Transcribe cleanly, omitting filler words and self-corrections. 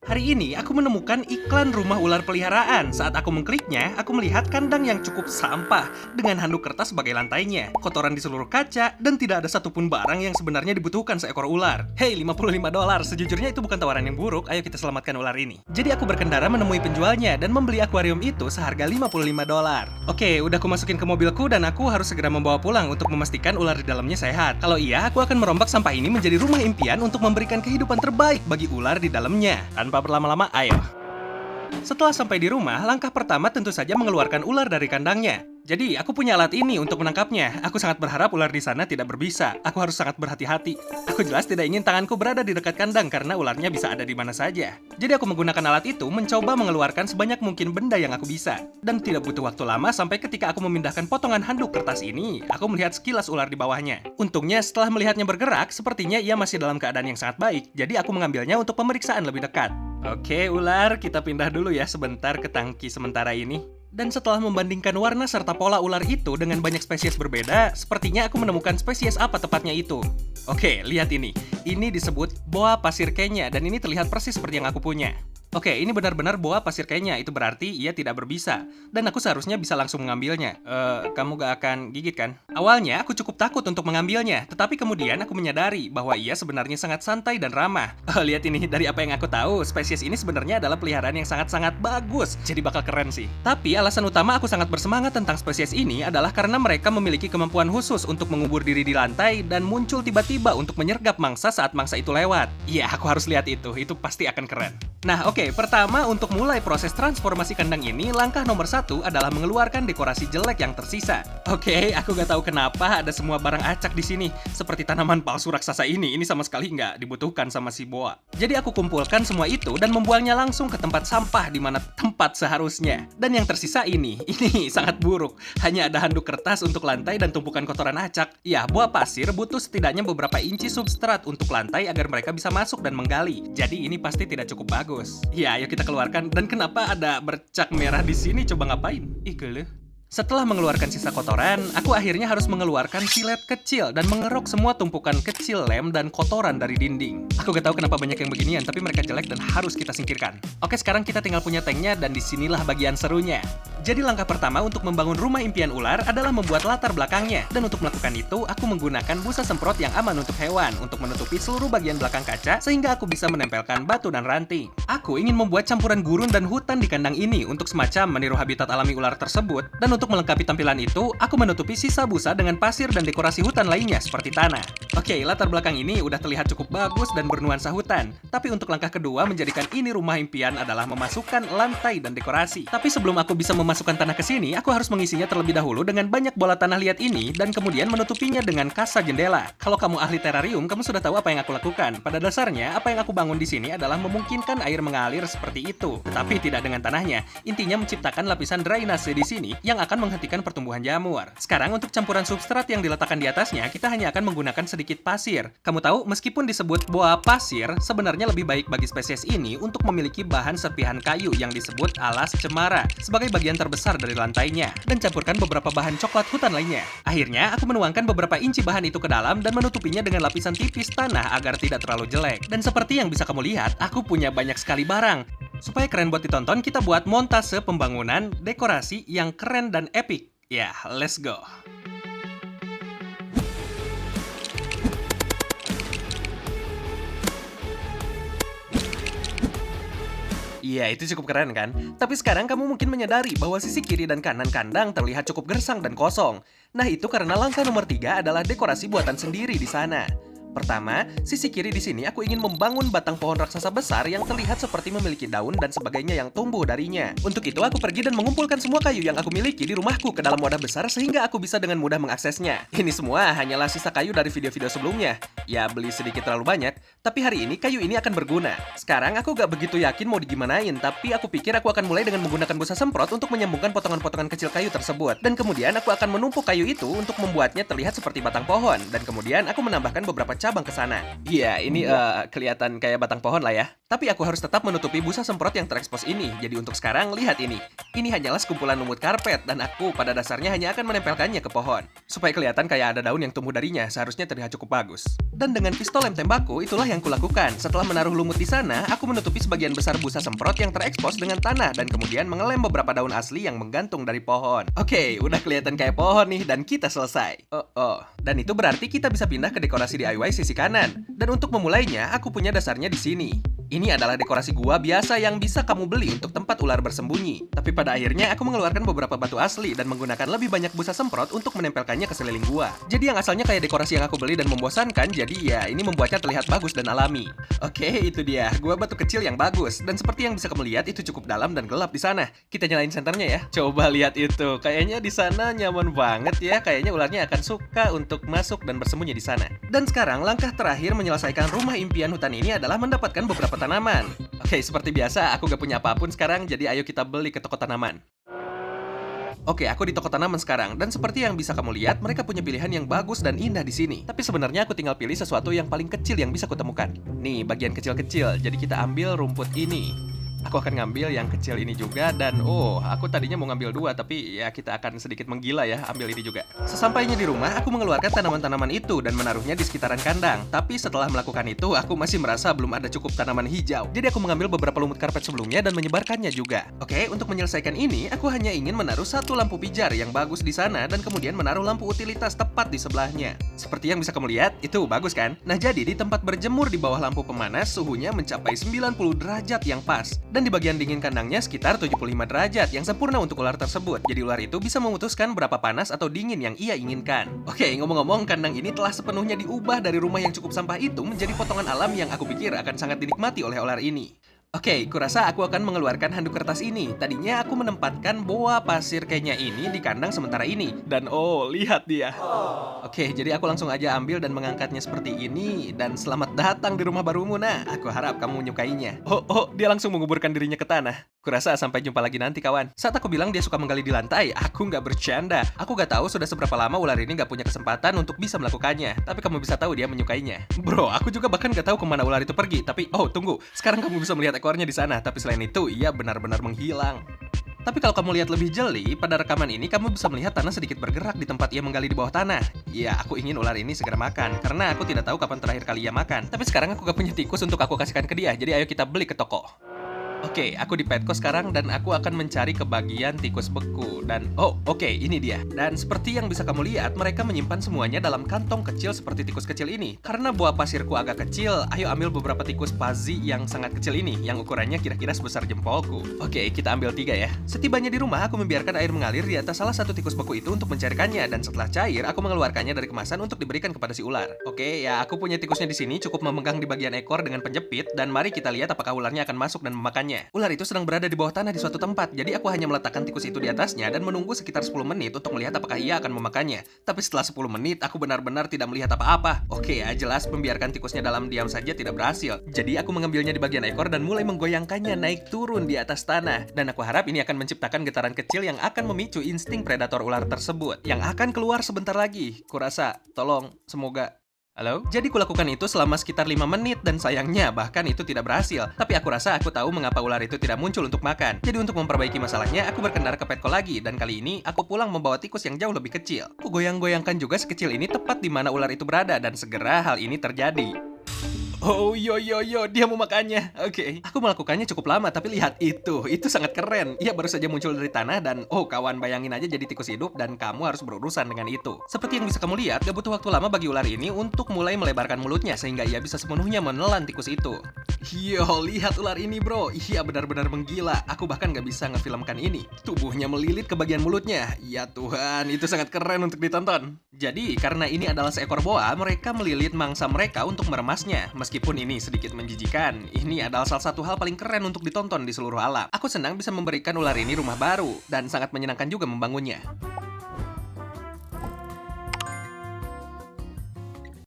Hari ini aku menemukan iklan rumah ular peliharaan. Saat aku mengkliknya, aku melihat kandang yang cukup sampah dengan handuk kertas sebagai lantainya, kotoran di seluruh kaca, dan tidak ada satupun barang yang sebenarnya dibutuhkan seekor ular. Hey, $55. Sejujurnya itu bukan tawaran yang buruk. Ayo kita selamatkan ular ini. Jadi aku berkendara menemui penjualnya dan membeli akuarium itu seharga $55. Oke, udah aku masukin ke mobilku dan aku harus segera membawa pulang untuk memastikan ular di dalamnya sehat. Kalau iya, aku akan merombak sampah ini menjadi rumah impian untuk memberikan kehidupan terbaik bagi ular di dalamnya. Tanpa berlama-lama, ayo. Setelah sampai di rumah, langkah pertama tentu saja mengeluarkan ular dari kandangnya. Jadi, aku punya alat ini untuk menangkapnya. Aku sangat berharap ular di sana tidak berbisa. Aku harus sangat berhati-hati. Aku jelas tidak ingin tanganku berada di dekat kandang karena ularnya bisa ada di mana saja. Jadi aku menggunakan alat itu mencoba mengeluarkan sebanyak mungkin benda yang aku bisa. Dan tidak butuh waktu lama sampai ketika aku memindahkan potongan handuk kertas ini, aku melihat sekilas ular di bawahnya. Untungnya setelah melihatnya bergerak, sepertinya ia masih dalam keadaan yang sangat baik. Jadi aku mengambilnya untuk pemeriksaan lebih dekat. Oke, ular, kita pindah dulu ya sebentar ke tangki sementara ini. Dan setelah membandingkan warna serta pola ular itu dengan banyak spesies berbeda, sepertinya aku menemukan spesies apa tepatnya itu. Oke, lihat ini. Ini disebut boa pasir Kenya, dan ini terlihat persis seperti yang aku punya. Oke, ini benar-benar boa pasir Kenya, itu berarti ia tidak berbisa. Dan aku seharusnya bisa langsung mengambilnya. Kamu gak akan gigit kan? Awalnya aku cukup takut untuk mengambilnya, tetapi kemudian aku menyadari bahwa ia sebenarnya sangat santai dan ramah. Lihat ini, dari apa yang aku tahu, spesies ini sebenarnya adalah peliharaan yang sangat-sangat bagus. Jadi bakal keren sih. Tapi alasan utama aku sangat bersemangat tentang spesies ini adalah karena mereka memiliki kemampuan khusus untuk mengubur diri di lantai dan muncul tiba-tiba untuk menyergap mangsa saat mangsa itu lewat. Iya, aku harus lihat itu pasti akan keren. Nah, oke, pertama untuk mulai proses transformasi kandang ini, langkah nomor 1 adalah mengeluarkan dekorasi jelek yang tersisa. Oke, aku gak tahu kenapa ada semua barang acak di sini, seperti tanaman palsu raksasa ini sama sekali nggak dibutuhkan sama si boa. Jadi aku kumpulkan semua itu dan membuangnya langsung ke tempat sampah di mana tempat seharusnya. Dan yang tersisa ini sangat buruk. Hanya ada handuk kertas untuk lantai dan tumpukan kotoran acak. Ya, boa pasir butuh setidaknya beberapa inci substrat untuk lantai agar mereka bisa masuk dan menggali. Jadi ini pasti tidak cukup bagus. Ya, ayo kita keluarkan. Dan kenapa ada bercak merah di sini? Coba ngapain? Ih, gele. Setelah mengeluarkan sisa kotoran, aku akhirnya harus mengeluarkan silet kecil dan mengeruk semua tumpukan kecil lem dan kotoran dari dinding. Aku gak tahu kenapa banyak yang beginian, tapi mereka jelek dan harus kita singkirkan. Oke, sekarang kita tinggal punya tanknya dan disinilah bagian serunya. Jadi langkah pertama untuk membangun rumah impian ular adalah membuat latar belakangnya. Dan untuk melakukan itu, aku menggunakan busa semprot yang aman untuk hewan untuk menutupi seluruh bagian belakang kaca sehingga aku bisa menempelkan batu dan ranting. Aku ingin membuat campuran gurun dan hutan di kandang ini untuk semacam meniru habitat alami ular tersebut. Dan untuk melengkapi tampilan itu, aku menutupi sisa busa dengan pasir dan dekorasi hutan lainnya seperti tanah. Oke, latar belakang ini udah terlihat cukup bagus dan bernuansa hutan. Tapi untuk langkah kedua menjadikan ini rumah impian adalah memasukkan lantai dan dekorasi. Tapi sebelum aku bisa memasukkan tanah ke sini, aku harus mengisinya terlebih dahulu dengan banyak bola tanah liat ini dan kemudian menutupinya dengan kasa jendela. Kalau kamu ahli terarium, kamu sudah tahu apa yang aku lakukan. Pada dasarnya, apa yang aku bangun di sini adalah memungkinkan air mengalir seperti itu, tapi tidak dengan tanahnya. Intinya menciptakan lapisan drainase di sini yang akan menghentikan pertumbuhan jamur. Sekarang untuk campuran substrat yang diletakkan di atasnya, kita hanya akan menggunakan sedikit pasir. Kamu tahu, meskipun disebut boa pasir, sebenarnya lebih baik bagi spesies ini untuk memiliki bahan serpihan kayu yang disebut alas cemara sebagai bagian terbesar dari lantainya, dan campurkan beberapa bahan coklat hutan lainnya. Akhirnya, aku menuangkan beberapa inci bahan itu ke dalam dan menutupinya dengan lapisan tipis tanah agar tidak terlalu jelek. Dan seperti yang bisa kamu lihat, aku punya banyak sekali barang. Supaya keren buat ditonton, kita buat montase pembangunan dekorasi yang keren dan epic. Ya, let's go! Iya, itu cukup keren kan? Tapi sekarang kamu mungkin menyadari bahwa sisi kiri dan kanan kandang terlihat cukup gersang dan kosong. Nah, itu karena langkah nomor 3 adalah dekorasi buatan sendiri di sana. Pertama, sisi kiri di sini aku ingin membangun batang pohon raksasa besar yang terlihat seperti memiliki daun dan sebagainya yang tumbuh darinya. Untuk itu aku pergi dan mengumpulkan semua kayu yang aku miliki di rumahku ke dalam wadah besar sehingga aku bisa dengan mudah mengaksesnya. Ini semua hanyalah sisa kayu dari video-video sebelumnya. Ya, beli sedikit terlalu banyak, tapi hari ini kayu ini akan berguna. Sekarang aku gak begitu yakin mau digimanain, tapi aku pikir aku akan mulai dengan menggunakan busa semprot untuk menyambungkan potongan-potongan kecil kayu tersebut. Dan kemudian aku akan menumpuk kayu itu untuk membuatnya terlihat seperti batang pohon. Dan kemudian aku menambahkan beberapa cabang ke sana. Iya, ini kelihatan kayak batang pohon lah ya. Tapi aku harus tetap menutupi busa semprot yang terekspos ini. Jadi untuk sekarang, lihat ini. Ini hanyalah sekumpulan lumut karpet, dan aku pada dasarnya hanya akan menempelkannya ke pohon. Supaya kelihatan kayak ada daun yang tumbuh darinya, seharusnya terlihat cukup bagus. Dan dengan pistol lem tembakku, itulah yang kulakukan. Setelah menaruh lumut di sana, aku menutupi sebagian besar busa semprot yang terekspos dengan tanah, dan kemudian mengelem beberapa daun asli yang menggantung dari pohon. Oke, udah kelihatan kayak pohon nih, dan kita selesai. Dan itu berarti kita bisa pindah ke dekorasi DIY sisi kanan. Dan untuk memulainya, aku punya dasarnya di sini. Ini adalah dekorasi gua biasa yang bisa kamu beli untuk tempat ular bersembunyi. Tapi pada akhirnya aku mengeluarkan beberapa batu asli dan menggunakan lebih banyak busa semprot untuk menempelkannya ke seliling gua. Jadi yang asalnya kayak dekorasi yang aku beli dan membosankan, jadi ya ini membuatnya terlihat bagus dan alami. Oke, itu dia. Gua batu kecil yang bagus. Dan seperti yang bisa kamu lihat, itu cukup dalam dan gelap di sana. Kita nyalain senternya ya. Coba lihat itu. Kayaknya di sana nyaman banget ya. Kayaknya ularnya akan suka untuk masuk dan bersembunyi di sana. Dan sekarang langkah terakhir menyelesaikan rumah impian hutan ini adalah mendapatkan beberapa tanaman. Oke, seperti biasa, aku gak punya apapun sekarang, jadi ayo kita beli ke toko tanaman. Oke, aku di toko tanaman sekarang, dan seperti yang bisa kamu lihat, mereka punya pilihan yang bagus dan indah di sini. Tapi sebenarnya aku tinggal pilih sesuatu yang paling kecil yang bisa kutemukan. Nih, bagian kecil-kecil, jadi kita ambil rumput ini. Aku akan ngambil yang kecil ini juga, dan aku tadinya mau ngambil dua, tapi ya kita akan sedikit menggila ya, ambil ini juga. Sesampainya di rumah, aku mengeluarkan tanaman-tanaman itu dan menaruhnya di sekitaran kandang. Tapi setelah melakukan itu, aku masih merasa belum ada cukup tanaman hijau. Jadi aku mengambil beberapa lumut karpet sebelumnya dan menyebarkannya juga. Oke, untuk menyelesaikan ini, aku hanya ingin menaruh satu lampu pijar yang bagus di sana dan kemudian menaruh lampu utilitas tepat di sebelahnya. Seperti yang bisa kamu lihat, itu bagus kan? Nah, jadi di tempat berjemur di bawah lampu pemanas, suhunya mencapai 90 derajat yang pas. Dan di bagian dingin kandangnya sekitar 75 derajat yang sempurna untuk ular tersebut. Jadi ular itu bisa memutuskan berapa panas atau dingin yang ia inginkan. Oke, ngomong-ngomong, kandang ini telah sepenuhnya diubah dari rumah yang cukup sampah itu menjadi potongan alam yang aku pikir akan sangat dinikmati oleh ular ini. Oke, kurasa aku akan mengeluarkan handuk kertas ini. Tadinya aku menempatkan boa pasir Kenya ini di kandang sementara ini. Dan lihat dia. Oke, jadi aku langsung aja ambil dan mengangkatnya seperti ini. Dan selamat datang di rumah barumu, nah. Aku harap kamu menyukainya. Dia langsung menguburkan dirinya ke tanah. Kurasa sampai jumpa lagi nanti, kawan. Saat aku bilang dia suka menggali di lantai, aku nggak bercanda. Aku nggak tahu sudah seberapa lama ular ini nggak punya kesempatan untuk bisa melakukannya. Tapi kamu bisa tahu dia menyukainya. Bro, aku juga bahkan nggak tahu kemana ular itu pergi. Tapi, tunggu. Sekarang kamu bisa melihat ekornya di sana. Tapi selain itu, ia benar-benar menghilang. Tapi kalau kamu lihat lebih jeli, pada rekaman ini kamu bisa melihat tanah sedikit bergerak di tempat ia menggali di bawah tanah. Ya, aku ingin ular ini segera makan, karena aku tidak tahu kapan terakhir kali ia makan. Tapi sekarang aku gak punya tikus untuk aku kasihkan ke dia, jadi ayo kita beli ke toko. Oke, aku di Petco sekarang dan aku akan mencari ke bagian tikus beku. Dan oke, ini dia. Dan seperti yang bisa kamu lihat, mereka menyimpan semuanya dalam kantong kecil seperti tikus kecil ini. Karena buah pasirku agak kecil, ayo ambil beberapa tikus pazi yang sangat kecil ini, yang ukurannya kira-kira sebesar jempolku. Oke, kita ambil 3 ya. Setibanya di rumah, aku membiarkan air mengalir di atas salah satu tikus beku itu untuk mencairkannya. Dan setelah cair, aku mengeluarkannya dari kemasan untuk diberikan kepada si ular. Oke, ya aku punya tikusnya di sini, cukup memegang di bagian ekor dengan penjepit. Dan mari kita lihat apakah ularnya akan masuk dan memakannya. Ular itu sedang berada di bawah tanah di suatu tempat, jadi aku hanya meletakkan tikus itu di atasnya dan menunggu sekitar 10 menit untuk melihat apakah ia akan memakannya. Tapi setelah 10 menit, aku benar-benar tidak melihat apa-apa. Oke ya, jelas membiarkan tikusnya dalam diam saja tidak berhasil. Jadi aku mengambilnya di bagian ekor dan mulai menggoyangkannya naik turun di atas tanah. Dan aku harap ini akan menciptakan getaran kecil yang akan memicu insting predator ular tersebut, yang akan keluar sebentar lagi. Kurasa, tolong, semoga... Halo? Jadi kulakukan itu selama sekitar 5 menit dan sayangnya bahkan itu tidak berhasil. Tapi aku rasa aku tahu mengapa ular itu tidak muncul untuk makan. Jadi untuk memperbaiki masalahnya, aku berkendara ke Petco lagi dan kali ini aku pulang membawa tikus yang jauh lebih kecil. Aku goyang-goyangkan juga sekecil ini tepat di mana ular itu berada dan segera hal ini terjadi. Dia mau makannya. Oke. Aku melakukannya cukup lama, tapi lihat itu sangat keren. Ia baru saja muncul dari tanah dan kawan, bayangin aja jadi tikus hidup dan kamu harus berurusan dengan itu. Seperti yang bisa kamu lihat, gak butuh waktu lama bagi ular ini untuk mulai melebarkan mulutnya sehingga ia bisa sepenuhnya menelan tikus itu. Lihat ular ini, bro. Iya, benar-benar menggila. Aku bahkan gak bisa ngefilmkan ini. Tubuhnya melilit ke bagian mulutnya. Ya Tuhan, itu sangat keren untuk ditonton. Jadi, karena ini adalah seekor boa, mereka melilit mangsa mereka untuk meremasnya. Meskipun ini sedikit menjijikan, ini adalah salah satu hal paling keren untuk ditonton di seluruh alam. Aku senang bisa memberikan ular ini rumah baru, dan sangat menyenangkan juga membangunnya.